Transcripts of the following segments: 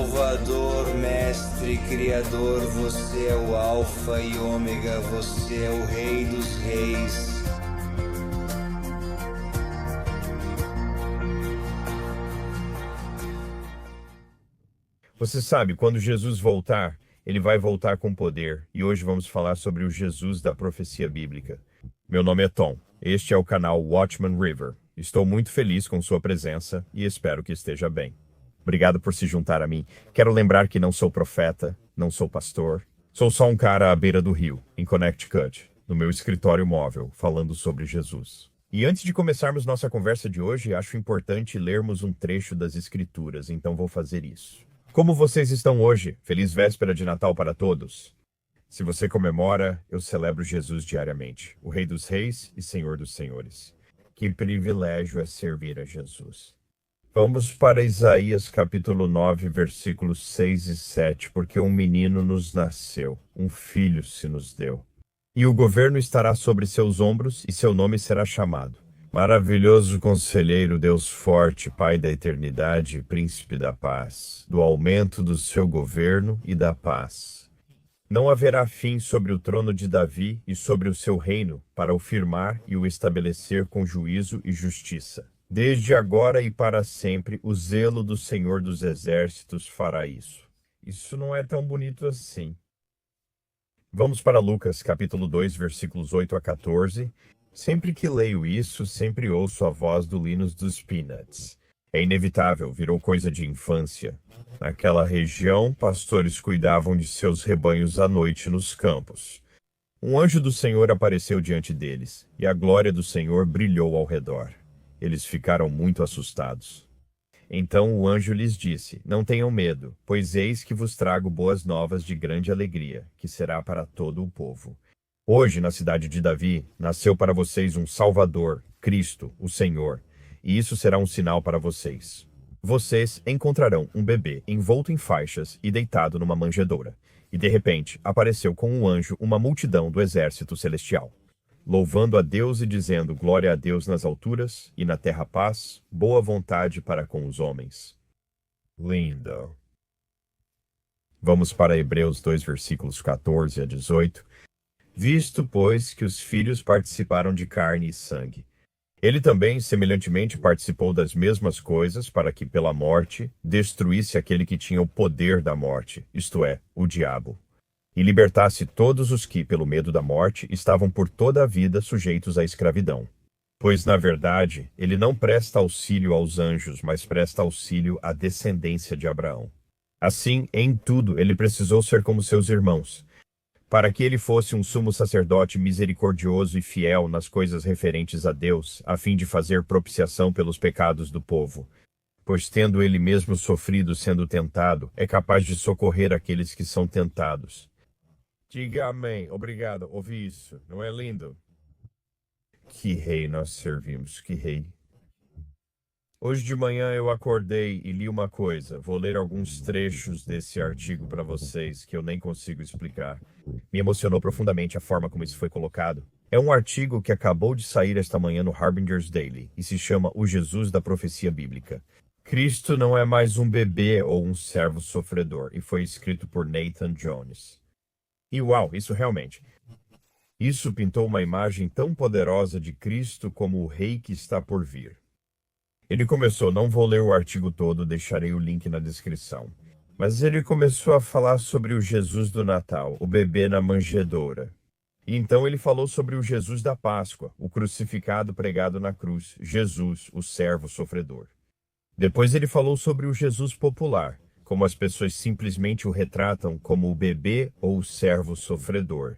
Salvador, Mestre, Criador, você é o Alfa e Ômega, você é o Rei dos Reis. Você sabe, quando Jesus voltar, ele vai voltar com poder, e hoje vamos falar sobre o Jesus da profecia bíblica. Meu nome é Tom, este é o canal Watchman River. Estou muito feliz com sua presença e espero que esteja bem. Obrigado por se juntar a mim. Quero lembrar que não sou profeta, não sou pastor. Sou só um cara à beira do rio, em Connecticut, no meu escritório móvel, falando sobre Jesus. E antes de começarmos nossa conversa de hoje, acho importante lermos um trecho das Escrituras, então vou fazer isso. Como vocês estão hoje? Feliz véspera de Natal para todos! Se você comemora, eu celebro Jesus diariamente, o Rei dos Reis e Senhor dos Senhores. Que privilégio é servir a Jesus. Vamos para Isaías capítulo 9, versículos 6 e 7, porque um menino nos nasceu, um filho se nos deu. E o governo estará sobre seus ombros, e seu nome será chamado Maravilhoso Conselheiro, Deus Forte, Pai da Eternidade, Príncipe da Paz, do aumento do seu governo e da paz. Não haverá fim sobre o trono de Davi e sobre o seu reino, para o firmar e o estabelecer com juízo e justiça. Desde agora e para sempre, o zelo do Senhor dos Exércitos fará isso. Isso não é tão bonito assim. Vamos para Lucas, capítulo 2, versículos 8 a 14. Sempre que leio isso, sempre ouço a voz do Linus dos Peanuts. É inevitável, virou coisa de infância. Naquela região, pastores cuidavam de seus rebanhos à noite nos campos. Um anjo do Senhor apareceu diante deles, e a glória do Senhor brilhou ao redor. Eles ficaram muito assustados. Então o anjo lhes disse: Não tenham medo, pois eis que vos trago boas novas de grande alegria, que será para todo o povo. Hoje, na cidade de Davi, nasceu para vocês um Salvador, Cristo, o Senhor, e isso será um sinal para vocês. Vocês encontrarão um bebê envolto em faixas e deitado numa manjedoura. E de repente, apareceu com um anjo uma multidão do exército celestial, louvando a Deus e dizendo: Glória a Deus nas alturas, e na terra paz, boa vontade para com os homens. Lindo. Vamos para Hebreus 2, versículos 14 a 18. Visto, pois, que os filhos participaram de carne e sangue, ele também, semelhantemente, participou das mesmas coisas, para que, pela morte, destruísse aquele que tinha o poder da morte, isto é, o diabo, e libertasse todos os que, pelo medo da morte, estavam por toda a vida sujeitos à escravidão. Pois, na verdade, ele não presta auxílio aos anjos, mas presta auxílio à descendência de Abraão. Assim, em tudo, ele precisou ser como seus irmãos, para que ele fosse um sumo sacerdote misericordioso e fiel nas coisas referentes a Deus, a fim de fazer propiciação pelos pecados do povo. Pois, tendo ele mesmo sofrido sendo tentado, é capaz de socorrer aqueles que são tentados. Diga amém. Obrigado. Ouvi isso. Não é lindo? Que rei nós servimos, que rei. Hoje de manhã eu acordei e li uma coisa. Vou ler alguns trechos desse artigo para vocês que eu nem consigo explicar. Me emocionou profundamente a forma como isso foi colocado. É um artigo que acabou de sair esta manhã no Harbinger's Daily e se chama O Jesus da Profecia Bíblica. Cristo não é mais um bebê ou um servo sofredor, e foi escrito por Nathan Jones. E uau, isso pintou uma imagem tão poderosa de Cristo como o rei que está por vir. Ele começou, não vou ler o artigo todo, deixarei o link na descrição. Mas ele começou a falar sobre o Jesus do Natal, o bebê na manjedoura. E então ele falou sobre o Jesus da Páscoa, o crucificado pregado na cruz, Jesus, o servo sofredor. Depois ele falou sobre o Jesus popular, como as pessoas simplesmente o retratam como o bebê ou o servo sofredor.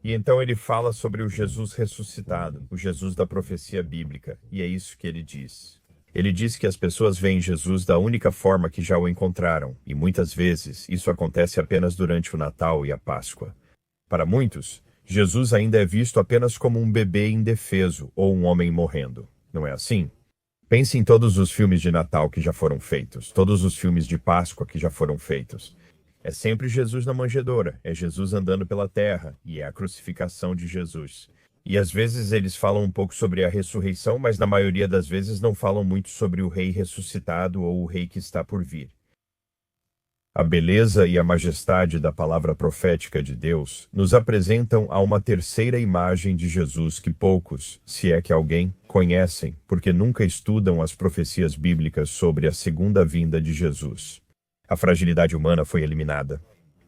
E então ele fala sobre o Jesus ressuscitado, o Jesus da profecia bíblica, e é isso que ele diz. Ele diz que as pessoas veem Jesus da única forma que já o encontraram, e muitas vezes isso acontece apenas durante o Natal e a Páscoa. Para muitos, Jesus ainda é visto apenas como um bebê indefeso ou um homem morrendo. Não é assim? Pense em todos os filmes de Natal que já foram feitos, todos os filmes de Páscoa que já foram feitos. É sempre Jesus na manjedoura, é Jesus andando pela terra, e é a crucificação de Jesus. E às vezes eles falam um pouco sobre a ressurreição, mas na maioria das vezes não falam muito sobre o rei ressuscitado ou o rei que está por vir. A beleza e a majestade da palavra profética de Deus nos apresentam a uma terceira imagem de Jesus que poucos, se é que alguém, conhecem, porque nunca estudam as profecias bíblicas sobre a segunda vinda de Jesus. A fragilidade humana foi eliminada,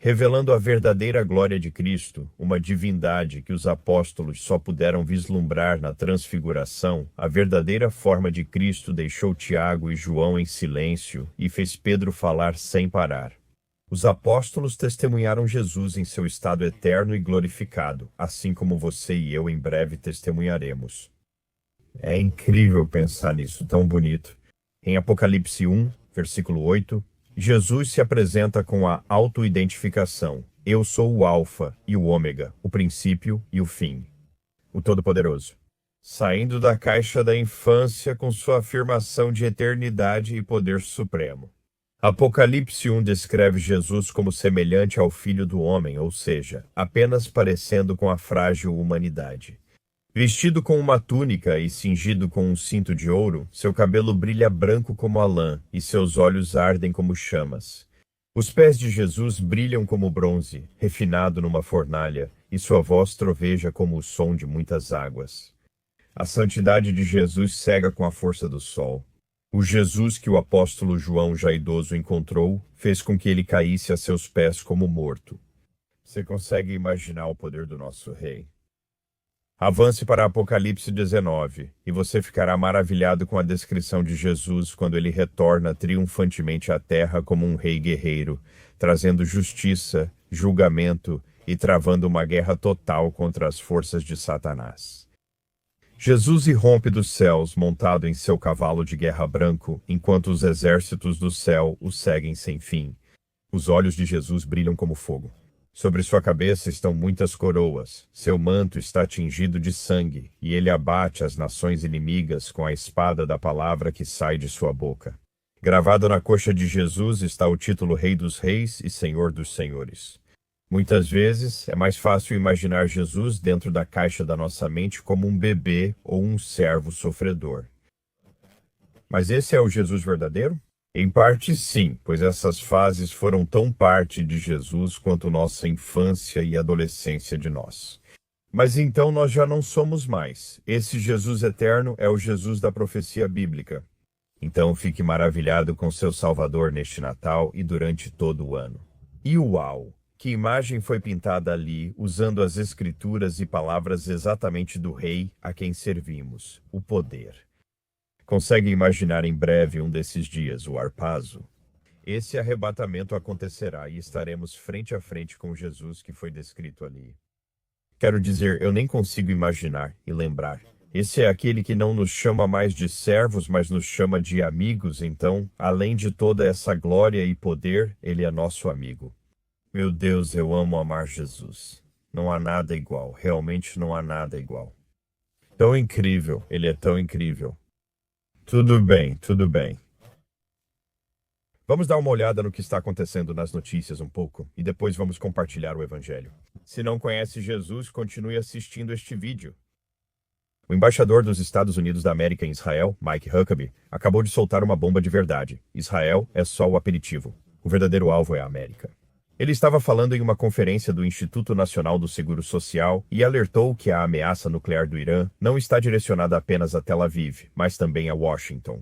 revelando a verdadeira glória de Cristo, uma divindade que os apóstolos só puderam vislumbrar na transfiguração. A verdadeira forma de Cristo deixou Tiago e João em silêncio e fez Pedro falar sem parar. Os apóstolos testemunharam Jesus em seu estado eterno e glorificado, assim como você e eu em breve testemunharemos. É incrível pensar nisso, tão bonito. Em Apocalipse 1, versículo 8, Jesus se apresenta com a autoidentificação. Eu sou o Alfa e o Ômega, o princípio e o fim. O Todo-Poderoso. Saindo da caixa da infância com sua afirmação de eternidade e poder supremo. Apocalipse 1 descreve Jesus como semelhante ao Filho do Homem, ou seja, apenas parecendo com a frágil humanidade. Vestido com uma túnica e cingido com um cinto de ouro, seu cabelo brilha branco como a lã e seus olhos ardem como chamas. Os pés de Jesus brilham como bronze, refinado numa fornalha, e sua voz troveja como o som de muitas águas. A santidade de Jesus cega com a força do sol. O Jesus que o apóstolo João, já idoso, encontrou, fez com que ele caísse a seus pés como morto. Você consegue imaginar o poder do nosso rei? Avance para Apocalipse 19, e você ficará maravilhado com a descrição de Jesus quando ele retorna triunfantemente à terra como um rei guerreiro, trazendo justiça, julgamento e travando uma guerra total contra as forças de Satanás. Jesus irrompe dos céus montado em seu cavalo de guerra branco, enquanto os exércitos do céu o seguem sem fim. Os olhos de Jesus brilham como fogo. Sobre sua cabeça estão muitas coroas, seu manto está tingido de sangue, e ele abate as nações inimigas com a espada da palavra que sai de sua boca. Gravado na coxa de Jesus está o título Rei dos Reis e Senhor dos Senhores. Muitas vezes é mais fácil imaginar Jesus dentro da caixa da nossa mente como um bebê ou um servo sofredor. Mas esse é o Jesus verdadeiro? Em parte, sim, pois essas fases foram tão parte de Jesus quanto nossa infância e adolescência de nós. Mas então nós já não somos mais. Esse Jesus eterno é o Jesus da profecia bíblica. Então fique maravilhado com seu Salvador neste Natal e durante todo o ano. E uau! Que imagem foi pintada ali, usando as Escrituras e palavras exatamente do Rei a quem servimos, o poder. Consegue imaginar em breve um desses dias, o Harpazo? Esse arrebatamento acontecerá e estaremos frente a frente com Jesus que foi descrito ali. Quero dizer, eu nem consigo imaginar e lembrar. Esse é aquele que não nos chama mais de servos, mas nos chama de amigos, então, além de toda essa glória e poder, ele é nosso amigo. Meu Deus, eu amo amar Jesus. Não há nada igual, realmente não há nada igual. Tão incrível, ele é tão incrível. Tudo bem, tudo bem. Vamos dar uma olhada no que está acontecendo nas notícias um pouco, e depois vamos compartilhar o Evangelho. Se não conhece Jesus, continue assistindo este vídeo. O embaixador dos Estados Unidos da América em Israel, Mike Huckabee, acabou de soltar uma bomba de verdade. Israel é só o aperitivo. O verdadeiro alvo é a América. Ele estava falando em uma conferência do Instituto Nacional do Seguro Social e alertou que a ameaça nuclear do Irã não está direcionada apenas a Tel Aviv, mas também a Washington.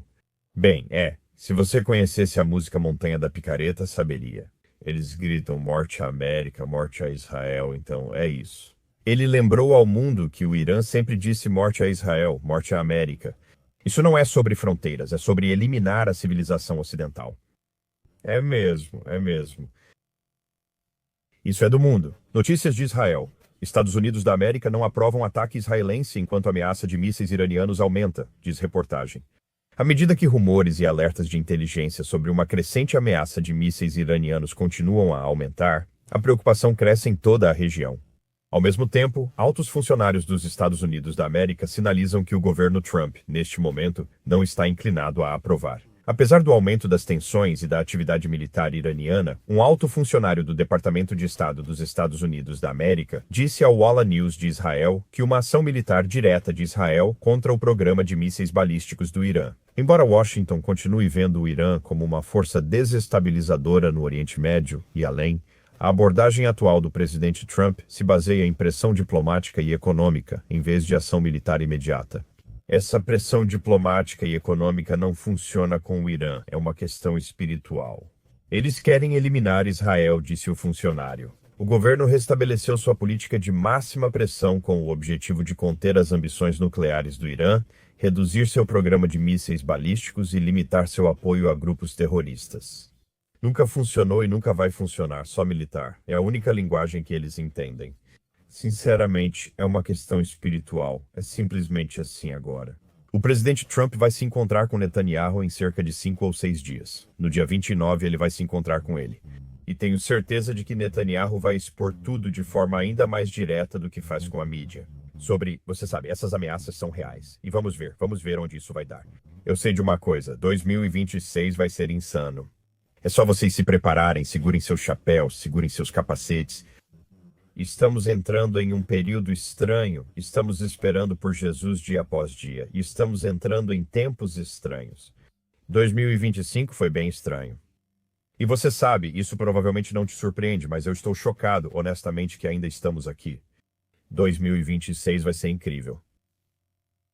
Bem, se você conhecesse a música Montanha da Picareta, saberia. Eles gritam morte à América, morte a Israel, então é isso. Ele lembrou ao mundo que o Irã sempre disse morte a Israel, morte à América. Isso não é sobre fronteiras, é sobre eliminar a civilização ocidental. É mesmo, é mesmo. Isso é do mundo. Notícias de Israel. Estados Unidos da América não aprovam ataque israelense enquanto a ameaça de mísseis iranianos aumenta, diz reportagem. À medida que rumores e alertas de inteligência sobre uma crescente ameaça de mísseis iranianos continuam a aumentar, a preocupação cresce em toda a região. Ao mesmo tempo, altos funcionários dos Estados Unidos da América sinalizam que o governo Trump, neste momento, não está inclinado a aprovar. Apesar do aumento das tensões e da atividade militar iraniana, um alto funcionário do Departamento de Estado dos Estados Unidos da América disse ao Walla News de Israel que uma ação militar direta de Israel contra o programa de mísseis balísticos do Irã. Embora Washington continue vendo o Irã como uma força desestabilizadora no Oriente Médio e além, a abordagem atual do presidente Trump se baseia em pressão diplomática e econômica, em vez de ação militar imediata. Essa pressão diplomática e econômica não funciona com o Irã, é uma questão espiritual. Eles querem eliminar Israel, disse o funcionário. O governo restabeleceu sua política de máxima pressão com o objetivo de conter as ambições nucleares do Irã, reduzir seu programa de mísseis balísticos e limitar seu apoio a grupos terroristas. Nunca funcionou e nunca vai funcionar, só militar. É a única linguagem que eles entendem. Sinceramente, é uma questão espiritual. É simplesmente assim agora. O presidente Trump vai se encontrar com Netanyahu em cerca de 5 ou 6 dias. No dia 29, ele vai se encontrar com ele. E tenho certeza de que Netanyahu vai expor tudo de forma ainda mais direta do que faz com a mídia. Sobre, você sabe, essas ameaças são reais. E vamos ver onde isso vai dar. Eu sei de uma coisa, 2026 vai ser insano. É só vocês se prepararem, segurem seus chapéus, segurem seus capacetes. Estamos entrando em um período estranho, estamos esperando por Jesus dia após dia, e estamos entrando em tempos estranhos. 2025 foi bem estranho. E você sabe, isso provavelmente não te surpreende, mas eu estou chocado, honestamente, que ainda estamos aqui. 2026 vai ser incrível.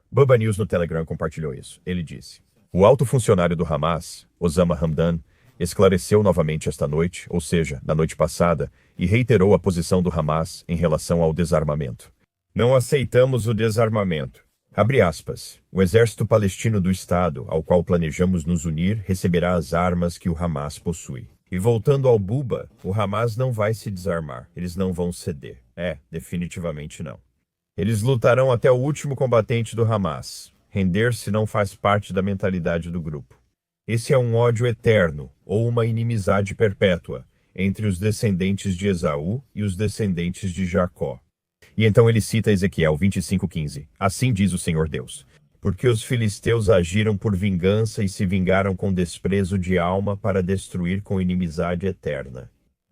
Bubba News no Telegram compartilhou isso. Ele disse: o alto funcionário do Hamas, Osama Hamdan, esclareceu novamente esta noite, ou seja, na noite passada, e reiterou a posição do Hamas em relação ao desarmamento. Não aceitamos o desarmamento. Abre aspas. O exército palestino do Estado, ao qual planejamos nos unir, receberá as armas que o Hamas possui. E voltando ao Bubba, o Hamas não vai se desarmar. Eles não vão ceder. Definitivamente não. Eles lutarão até o último combatente do Hamas. Render-se não faz parte da mentalidade do grupo. Esse é um ódio eterno, ou uma inimizade perpétua, entre os descendentes de Esaú e os descendentes de Jacó. E então ele cita Ezequiel 25:15. Assim diz o Senhor Deus: porque os filisteus agiram por vingança e se vingaram com desprezo de alma para destruir com inimizade eterna.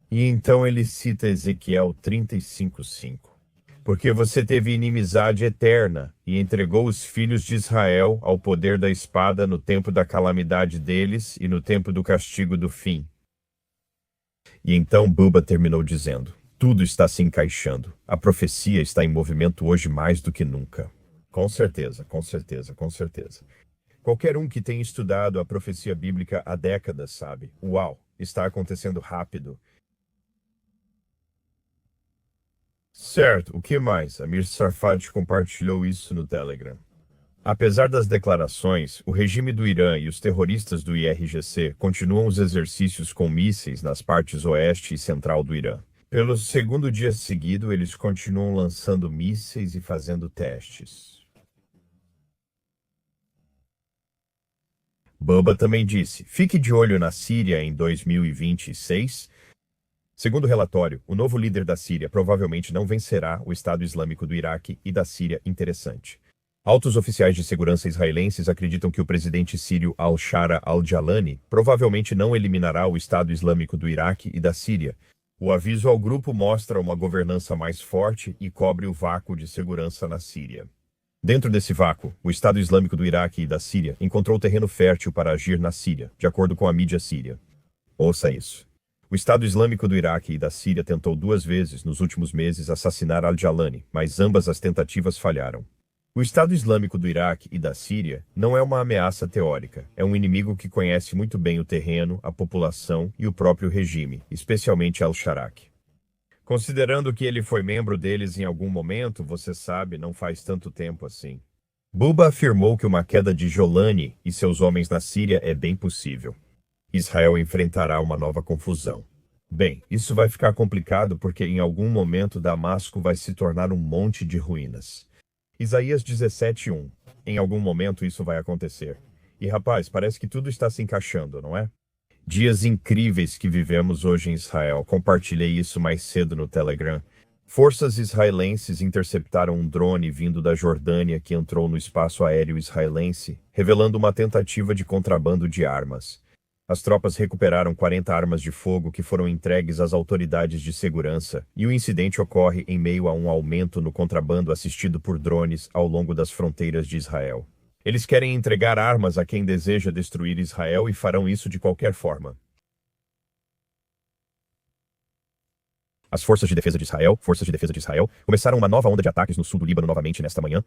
E então ele cita Ezequiel 35:5. Porque você teve inimizade eterna e entregou os filhos de Israel ao poder da espada no tempo da calamidade deles e no tempo do castigo do fim. E então Bubba terminou dizendo: tudo está se encaixando. A profecia está em movimento hoje mais do que nunca. Com certeza, com certeza, com certeza. Qualquer um que tenha estudado a profecia bíblica há décadas sabe. Uau, está acontecendo rápido. Certo, o que mais? Amir Tsarfati compartilhou isso no Telegram. Apesar das declarações, o regime do Irã e os terroristas do IRGC continuam os exercícios com mísseis nas partes oeste e central do Irã. Pelo segundo dia seguido, eles continuam lançando mísseis e fazendo testes. Bubba também disse: fique de olho na Síria em 2026. Segundo o relatório, o novo líder da Síria provavelmente não vencerá o Estado Islâmico do Iraque e da Síria. Interessante. Altos oficiais de segurança israelenses acreditam que o presidente sírio al-Shara al-Jalani provavelmente não eliminará o Estado Islâmico do Iraque e da Síria. O aviso ao grupo mostra uma governança mais forte e cobre o vácuo de segurança na Síria. Dentro desse vácuo, o Estado Islâmico do Iraque e da Síria encontrou terreno fértil para agir na Síria, de acordo com a mídia síria. Ouça isso. O Estado Islâmico do Iraque e da Síria tentou 2 vezes nos últimos meses assassinar al-Jalani, mas ambas as tentativas falharam. O Estado Islâmico do Iraque e da Síria não é uma ameaça teórica, é um inimigo que conhece muito bem o terreno, a população e o próprio regime, especialmente al-Sharak. Considerando que ele foi membro deles em algum momento, você sabe, não faz tanto tempo assim. Bubba afirmou que uma queda de Jolani e seus homens na Síria é bem possível. Israel enfrentará uma nova confusão. Bem, isso vai ficar complicado porque em algum momento Damasco vai se tornar um monte de ruínas. Isaías 17:1. Em algum momento isso vai acontecer. E rapaz, parece que tudo está se encaixando, não é? Dias incríveis que vivemos hoje em Israel. Compartilhei isso mais cedo no Telegram. Forças israelenses interceptaram um drone vindo da Jordânia que entrou no espaço aéreo israelense, revelando uma tentativa de contrabando de armas. As tropas recuperaram 40 armas de fogo que foram entregues às autoridades de segurança, e o incidente ocorre em meio a um aumento no contrabando assistido por drones ao longo das fronteiras de Israel. Eles querem entregar armas a quem deseja destruir Israel e farão isso de qualquer forma. As forças de defesa de Israel, começaram uma nova onda de ataques no sul do Líbano novamente nesta manhã.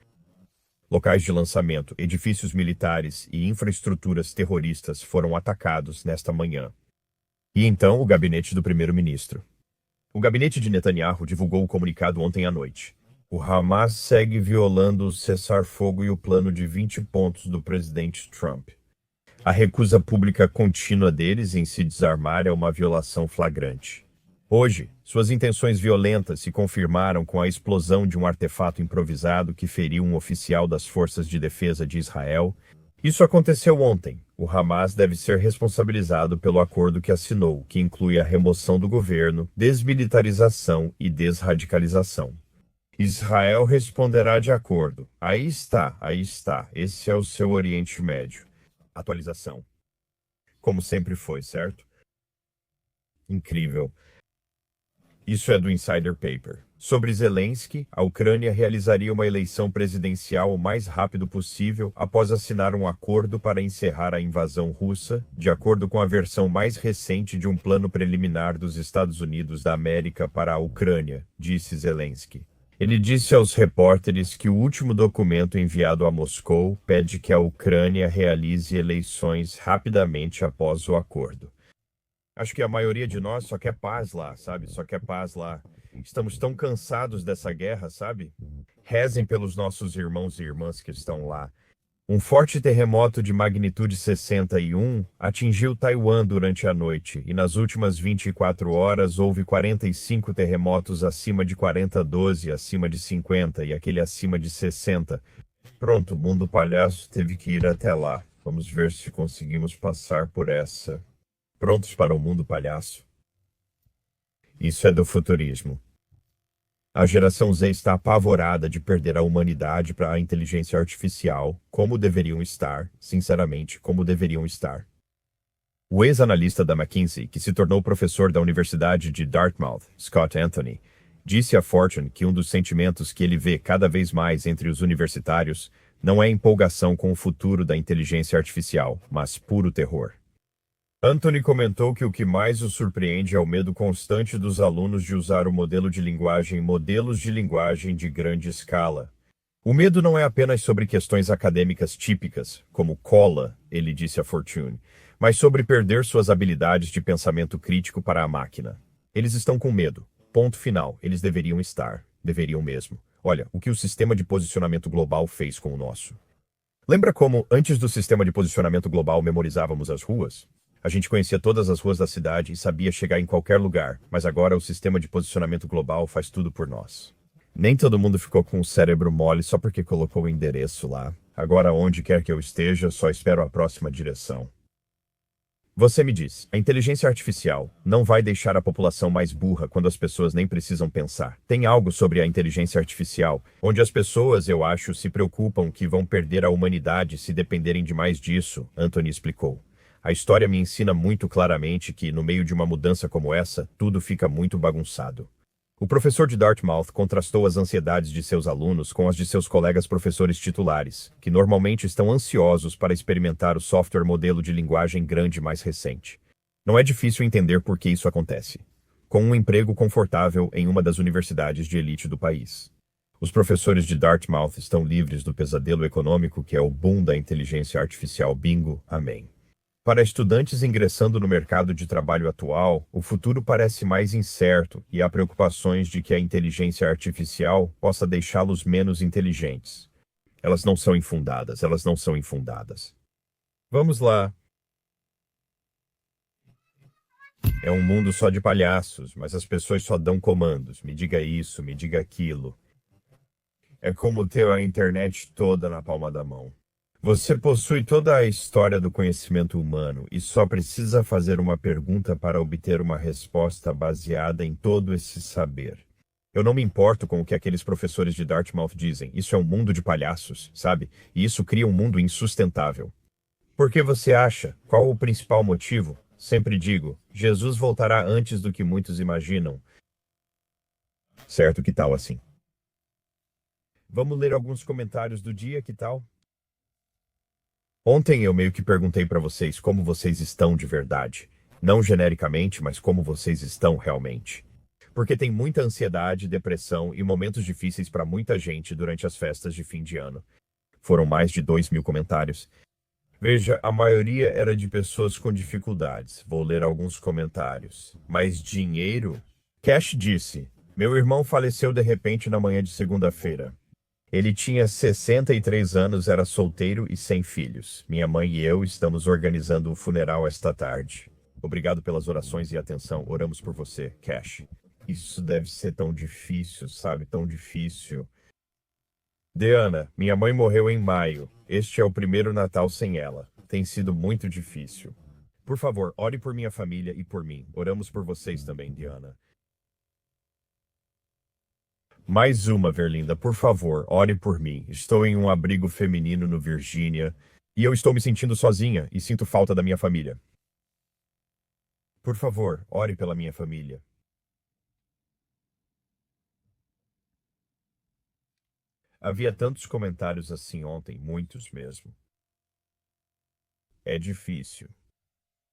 Locais de lançamento, edifícios militares e infraestruturas terroristas foram atacados nesta manhã. E então o gabinete do primeiro-ministro. O gabinete de Netanyahu divulgou o comunicado ontem à noite. O Hamas segue violando o cessar-fogo e o plano de 20 pontos do presidente Trump. A recusa pública contínua deles em se desarmar é uma violação flagrante. Hoje, suas intenções violentas se confirmaram com a explosão de um artefato improvisado que feriu um oficial das Forças de Defesa de Israel. Isso aconteceu ontem. O Hamas deve ser responsabilizado pelo acordo que assinou, que inclui a remoção do governo, desmilitarização e desradicalização. Israel responderá de acordo. Aí está. Esse é o seu Oriente Médio. Atualização. Como sempre foi, certo? Incrível. Isso é do Insider Paper. Sobre Zelensky, a Ucrânia realizaria uma eleição presidencial o mais rápido possível após assinar um acordo para encerrar a invasão russa, de acordo com a versão mais recente de um plano preliminar dos Estados Unidos da América para a Ucrânia, disse Zelensky. Ele disse aos repórteres que o último documento enviado a Moscou pede que a Ucrânia realize eleições rapidamente após o acordo. Acho que a maioria de nós só quer paz lá, sabe? Só quer paz lá. Estamos tão cansados dessa guerra, sabe? Rezem pelos nossos irmãos e irmãs que estão lá. Um forte terremoto de magnitude 61 atingiu Taiwan durante a noite, e nas últimas 24 horas houve 45 terremotos acima de 40, 12 acima de 50 e aquele acima de 60. Pronto, o mundo palhaço teve que ir até lá. Vamos ver se conseguimos passar por essa. Prontos para o mundo palhaço? Isso é do futurismo. A geração Z está apavorada de perder a humanidade para a inteligência artificial, como deveriam estar, sinceramente, como deveriam estar. O ex-analista da McKinsey, que se tornou professor da Universidade de Dartmouth, Scott Anthony, disse a Fortune que um dos sentimentos que ele vê cada vez mais entre os universitários não é empolgação com o futuro da inteligência artificial, mas puro terror. Anthony comentou que o que mais o surpreende é o medo constante dos alunos de usar o modelos de linguagem de grande escala. O medo não é apenas sobre questões acadêmicas típicas, como cola, ele disse a Fortune, mas sobre perder suas habilidades de pensamento crítico para a máquina. Eles estão com medo. Ponto final. Eles deveriam estar. Deveriam mesmo. Olha, o que o sistema de posicionamento global fez com o nosso. Lembra como, antes do sistema de posicionamento global, memorizávamos as ruas? A gente conhecia todas as ruas da cidade e sabia chegar em qualquer lugar, mas agora o sistema de posicionamento global faz tudo por nós. Nem todo mundo ficou com o cérebro mole só porque colocou o endereço lá. Agora, onde quer que eu esteja, só espero a próxima direção. Você me diz, a inteligência artificial não vai deixar a população mais burra quando as pessoas nem precisam pensar. Tem algo sobre a inteligência artificial, onde as pessoas, eu acho, se preocupam que vão perder a humanidade se dependerem demais disso, Anthony explicou. A história me ensina muito claramente que, no meio de uma mudança como essa, tudo fica muito bagunçado. O professor de Dartmouth contrastou as ansiedades de seus alunos com as de seus colegas professores titulares, que normalmente estão ansiosos para experimentar o software modelo de linguagem grande mais recente. Não é difícil entender por que isso acontece. Com um emprego confortável em uma das universidades de elite do país. Os professores de Dartmouth estão livres do pesadelo econômico que é o boom da inteligência artificial bingo. Amém. Para estudantes ingressando no mercado de trabalho atual, o futuro parece mais incerto e há preocupações de que a inteligência artificial possa deixá-los menos inteligentes. Elas não são infundadas. Vamos lá. É um mundo só de palhaços, mas as pessoas só dão comandos. Me diga isso, me diga aquilo. É como ter a internet toda na palma da mão. Você possui toda a história do conhecimento humano e só precisa fazer uma pergunta para obter uma resposta baseada em todo esse saber. Eu não me importo com o que aqueles professores de Dartmouth dizem. Isso é um mundo de palhaços, sabe? E isso cria um mundo insustentável. Por que você acha? Qual o principal motivo? Sempre digo, Jesus voltará antes do que muitos imaginam. Certo, que tal assim? Vamos ler alguns comentários do dia, que tal? Ontem eu meio que perguntei para vocês como vocês estão de verdade. Não genericamente, mas como vocês estão realmente. Porque tem muita ansiedade, depressão e momentos difíceis para muita gente durante as festas de fim de ano. Foram mais de 2.000 comentários. Veja, a maioria era de pessoas com dificuldades. Vou ler alguns comentários. Mas dinheiro? Cash disse: Meu irmão faleceu de repente na manhã de segunda-feira. Ele tinha 63 anos, era solteiro e sem filhos. Minha mãe e eu estamos organizando o funeral esta tarde. Obrigado pelas orações e atenção. Oramos por você, Cash. Isso deve ser tão difícil, sabe? Tão difícil. Deana, minha mãe morreu em maio. Este é o primeiro Natal sem ela. Tem sido muito difícil. Por favor, ore por minha família e por mim. Oramos por vocês também, Diana. Mais uma, Verlinda, por favor, ore por mim. Estou em um abrigo feminino no Virgínia e eu estou me sentindo sozinha e sinto falta da minha família. Por favor, ore pela minha família. Havia tantos comentários assim ontem, muitos mesmo. É difícil.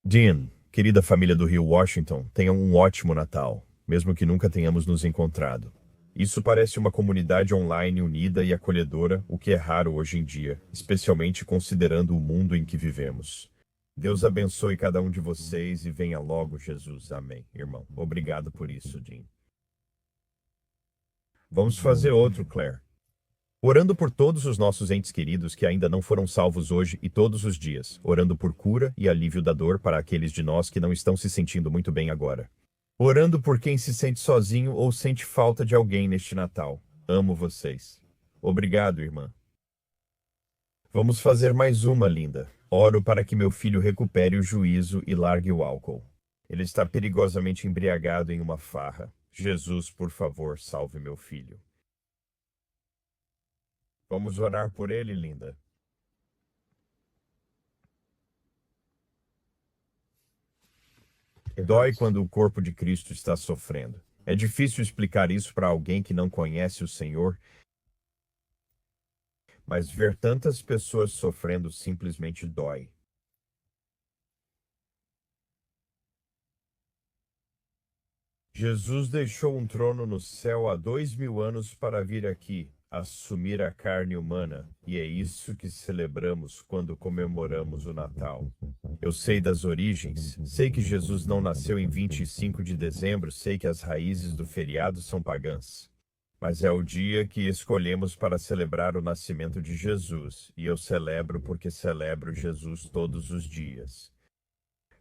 Dean, querida família do Rio Washington, tenham um ótimo Natal, mesmo que nunca tenhamos nos encontrado. Isso parece uma comunidade online unida e acolhedora, o que é raro hoje em dia, especialmente considerando o mundo em que vivemos. Deus abençoe cada um de vocês e venha logo, Jesus. Amém, irmão. Obrigado por isso, Dean. Vamos fazer outro, Claire. Orando por todos os nossos entes queridos que ainda não foram salvos hoje e todos os dias, orando por cura e alívio da dor para aqueles de nós que não estão se sentindo muito bem agora. Orando por quem se sente sozinho ou sente falta de alguém neste Natal. Amo vocês. Obrigado, irmã. Vamos fazer mais uma, linda. Oro para que meu filho recupere o juízo e largue o álcool. Ele está perigosamente embriagado em uma farra. Jesus, por favor, salve meu filho. Vamos orar por ele, linda. Dói quando o corpo de Cristo está sofrendo. É difícil explicar isso para alguém que não conhece o Senhor, mas ver tantas pessoas sofrendo simplesmente dói. Jesus deixou um trono no céu há 2.000 anos para vir aqui, assumir a carne humana, e é isso que celebramos quando comemoramos o Natal. Eu sei das origens, sei que Jesus não nasceu em 25 de dezembro, sei que as raízes do feriado são pagãs. Mas é o dia que escolhemos para celebrar o nascimento de Jesus, e eu celebro porque celebro Jesus todos os dias.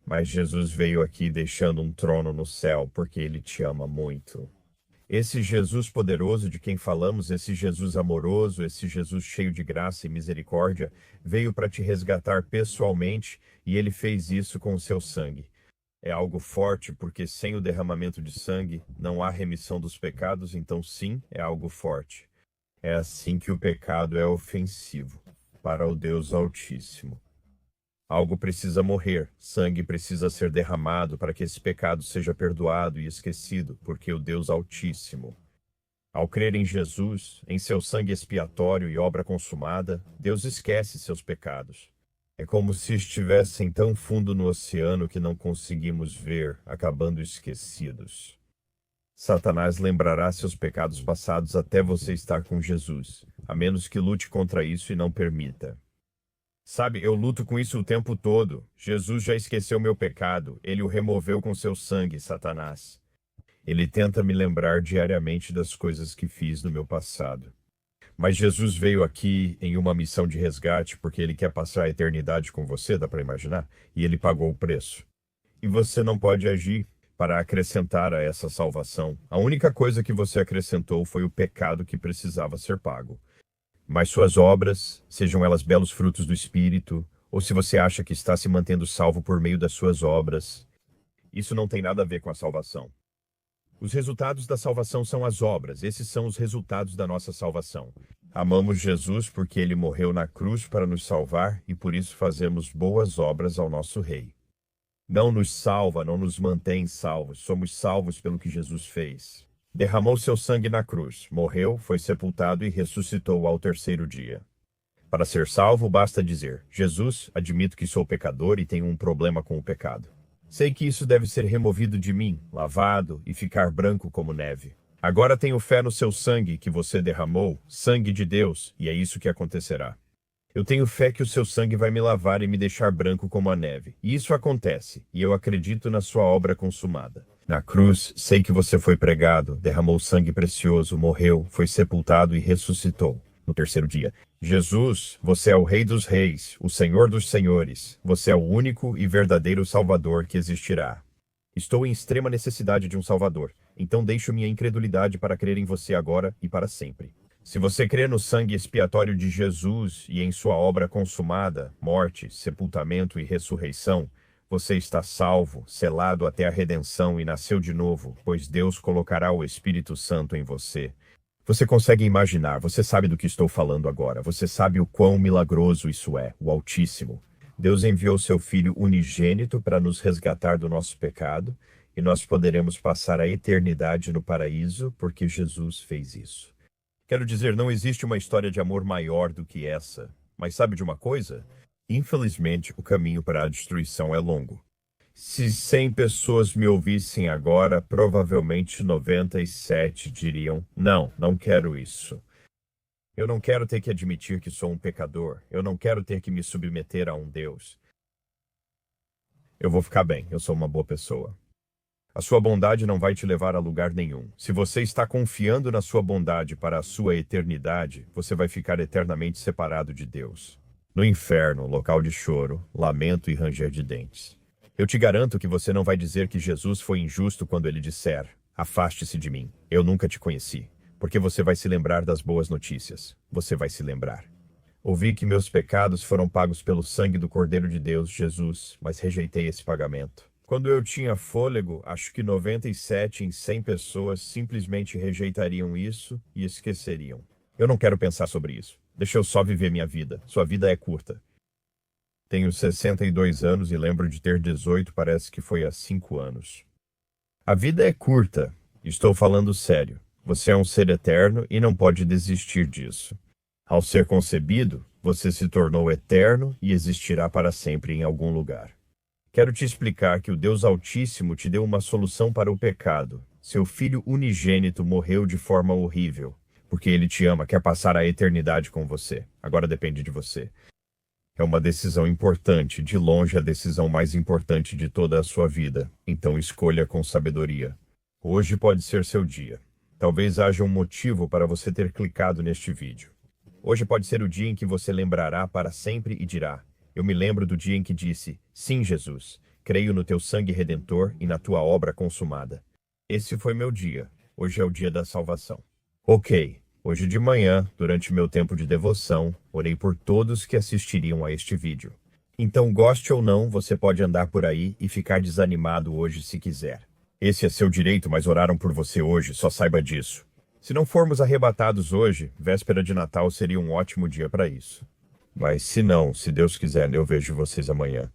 Mas Jesus veio aqui deixando um trono no céu porque ele te ama muito. Esse Jesus poderoso de quem falamos, esse Jesus amoroso, esse Jesus cheio de graça e misericórdia, veio para te resgatar pessoalmente e ele fez isso com o seu sangue. É algo forte porque sem o derramamento de sangue não há remissão dos pecados, então sim, é algo forte. É assim que o pecado é ofensivo para o Deus Altíssimo. Algo precisa morrer, sangue precisa ser derramado para que esse pecado seja perdoado e esquecido, porque o Deus Altíssimo. Ao crer em Jesus, em seu sangue expiatório e obra consumada, Deus esquece seus pecados. É como se estivessem tão fundo no oceano que não conseguimos ver, acabando esquecidos. Satanás lembrará seus pecados passados até você estar com Jesus, a menos que lute contra isso e não permita. Sabe, eu luto com isso o tempo todo. Jesus já esqueceu meu pecado. Ele o removeu com seu sangue, Satanás. Ele tenta me lembrar diariamente das coisas que fiz no meu passado. Mas Jesus veio aqui em uma missão de resgate porque ele quer passar a eternidade com você, dá para imaginar? E ele pagou o preço. E você não pode agir para acrescentar a essa salvação. A única coisa que você acrescentou foi o pecado que precisava ser pago. Mas suas obras, sejam elas belos frutos do Espírito, ou se você acha que está se mantendo salvo por meio das suas obras, isso não tem nada a ver com a salvação. Os resultados da salvação são as obras. Esses são os resultados da nossa salvação. Amamos Jesus porque ele morreu na cruz para nos salvar e por isso fazemos boas obras ao nosso Rei. Não nos salva, não nos mantém salvos. Somos salvos pelo que Jesus fez. Derramou seu sangue na cruz, morreu, foi sepultado e ressuscitou ao terceiro dia. Para ser salvo, basta dizer: Jesus, admito que sou pecador e tenho um problema com o pecado. Sei que isso deve ser removido de mim, lavado e ficar branco como neve. Agora tenho fé no seu sangue que você derramou, sangue de Deus, e é isso que acontecerá. Eu tenho fé que o seu sangue vai me lavar e me deixar branco como a neve. E isso acontece, e eu acredito na sua obra consumada. Na cruz, sei que você foi pregado, derramou sangue precioso, morreu, foi sepultado e ressuscitou no terceiro dia. Jesus, você é o Rei dos Reis, o Senhor dos Senhores. Você é o único e verdadeiro Salvador que existirá. Estou em extrema necessidade de um Salvador, então deixo minha incredulidade para crer em você agora e para sempre. Se você crê no sangue expiatório de Jesus e em sua obra consumada, morte, sepultamento e ressurreição, você está salvo, selado até a redenção e nasceu de novo, pois Deus colocará o Espírito Santo em você. Você consegue imaginar, você sabe do que estou falando agora, você sabe o quão milagroso isso é, o Altíssimo. Deus enviou seu Filho unigênito para nos resgatar do nosso pecado e nós poderemos passar a eternidade no paraíso porque Jesus fez isso. Quero dizer, não existe uma história de amor maior do que essa. Mas sabe de uma coisa? Infelizmente, o caminho para a destruição é longo. Se 100 pessoas me ouvissem agora, provavelmente 97 diriam: não, não quero isso. Eu não quero ter que admitir que sou um pecador. Eu não quero ter que me submeter a um Deus. Eu vou ficar bem, eu sou uma boa pessoa. A sua bondade não vai te levar a lugar nenhum. Se você está confiando na sua bondade para a sua eternidade, você vai ficar eternamente separado de Deus. No inferno, local de choro, lamento e ranger de dentes. Eu te garanto que você não vai dizer que Jesus foi injusto quando ele disser: afaste-se de mim, eu nunca te conheci. Porque você vai se lembrar das boas notícias. Você vai se lembrar. Ouvi que meus pecados foram pagos pelo sangue do Cordeiro de Deus, Jesus, mas rejeitei esse pagamento. Quando eu tinha fôlego, acho que 97 em 100 pessoas simplesmente rejeitariam isso e esqueceriam. Eu não quero pensar sobre isso. Deixa eu só viver minha vida. Sua vida é curta. Tenho 62 anos e lembro de ter 18, parece que foi há 5 anos. A vida é curta. Estou falando sério. Você é um ser eterno e não pode desistir disso. Ao ser concebido, você se tornou eterno e existirá para sempre em algum lugar. Quero te explicar que o Deus Altíssimo te deu uma solução para o pecado. Seu Filho unigênito morreu de forma horrível, porque ele te ama, quer passar a eternidade com você. Agora depende de você. É uma decisão importante, de longe a decisão mais importante de toda a sua vida. Então escolha com sabedoria. Hoje pode ser seu dia. Talvez haja um motivo para você ter clicado neste vídeo. Hoje pode ser o dia em que você lembrará para sempre e dirá: eu me lembro do dia em que disse: sim, Jesus, creio no teu sangue redentor e na tua obra consumada. Esse foi meu dia. Hoje é o dia da salvação. Ok. Hoje de manhã, durante meu tempo de devoção, orei por todos que assistiriam a este vídeo. Então, goste ou não, você pode andar por aí e ficar desanimado hoje se quiser. Esse é seu direito, mas oraram por você hoje, só saiba disso. Se não formos arrebatados hoje, véspera de Natal seria um ótimo dia para isso. Mas se não, se Deus quiser, eu vejo vocês amanhã.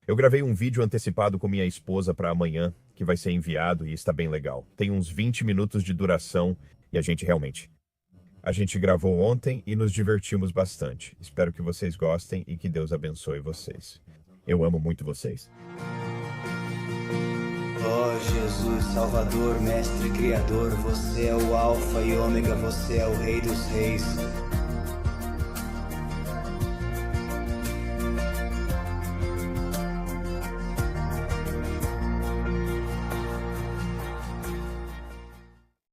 Eu gravei um vídeo antecipado com minha esposa para amanhã, que vai ser enviado e está bem legal. Tem uns 20 minutos de duração e a gente gravou ontem e nos divertimos bastante. Espero que vocês gostem e que Deus abençoe vocês. Eu amo muito vocês. Ó Jesus, Salvador, Mestre, Criador, você é o Alfa e Ômega, você é o Rei dos Reis.